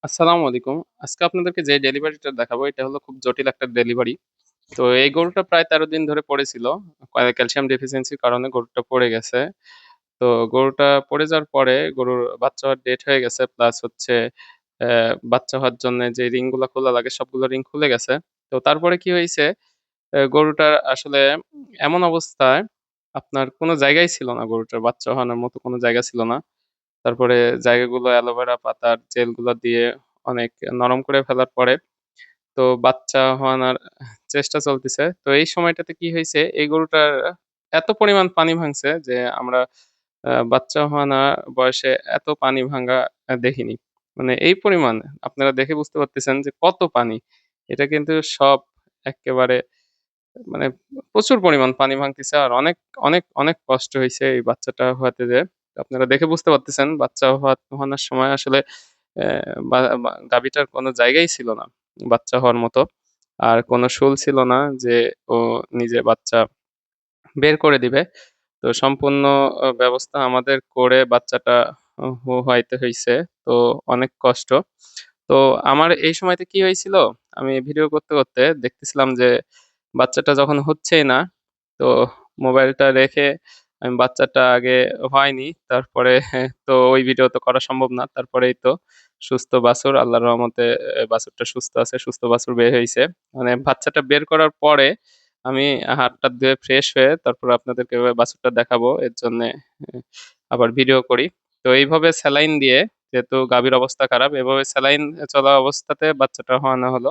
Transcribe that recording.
আসসালামু আলাইকুম। আজকে আপনাদেরকে যে ডেলিভারিটা দেখাবো এটা হলো খুব জটিল একটা ডেলিভারি। তো এই গরুটা প্রায় ১৩ দিন ধরে পড়েছিল। ক্যালসিয়াম ডেফিসিয়েন্সির কারণে গরুটা পড়ে গেছে। তো গরুটা পড়ে যাওয়ার পরে গরুর বাচ্চা হওয়ার ডেট হয়ে গেছে। প্লাস হচ্ছে বাচ্চা হওয়ার জন্যে যে রিং গুলা খোলা লাগে সবগুলো রিং খুলে গেছে। তো তারপরে কি হইছে, গরুটার আসলে এমন অবস্থায় আপনার কোনো জায়গাই ছিল না, গরুটার বাচ্চা হওয়ানোর মতো কোনো জায়গা ছিল না। তারপরে জায়গাগুলো অ্যালোভেরা পাতার জেলগুলা দিয়ে অনেক নরম করে ফেলার পরে তো বাচ্চা হওয়ানোর চেষ্টা চলতেছে। তো এই সময়টাতে কি হইছে, এই গরুটার এত পরিমাণ পানি ভাঙছে যে আমরা বাচ্চা হওয়ানা বয়সে এত পানি ভাঙ্গা দেখিনি। মানে এই পরিমাণ আপনারা দেখে বুঝতে পারতেছেন যে কত পানি। এটা কিন্তু সব এক্কেবারে মানে প্রচুর পরিমাণ পানি ভাঙতিছে। আর অনেক, অনেক, অনেক কষ্ট হইছে এই বাচ্চাটা হওয়াতে যেয়ে। আপনারা দেখে বুঝতে পারতেছেন বাচ্চা হওয়ানোর সময় আসলে অ্যা বা বা গাভীটার কোনো জায়গাই ছিল না বাচ্চা হওয়ার মতো। আর কোনো শুল ছিল না যে ও নিজে বাচ্চা বের করে দিবে। তো সম্পূর্ণ ব্যবস্থা আমাদের করে বাচ্চাটা হোয়াইতে হইছে। তো অনেক কষ্ট। তো আমার এই সময়তে কি হয়েছিল, আমি ভিডিও করতে, করতে দেখতেছিলাম যে বাচ্চাটা যখন হচ্ছেই না, তো মোবাইলটা রেখে আমি বাচ্চাটা আগে হয়নি। তারপরে তো ওই ভিডিও তো করা সম্ভব না। তারপরেই তো সুস্থ বাছুর, আল্লাহর রহমতে বাছুরটা সুস্থ আছে, সুস্থ বাছুর বের হইছে। মানে বাচ্চাটা বের করার পরে আমি হাত-টাত ধুয়ে ফ্রেশ হয়ে তারপর আপনাদেরকে এভাবে বাছুরটা দেখাবো। এর জন্যে আবার ভিডিও করি। তো এইভাবে স্যালাইন দিয়ে, যেহেতু গাভীর অবস্থা খারাপ, এভাবে স্যালাইন চলা অবস্থাতে বাচ্চাটা হওয়ানো হলো।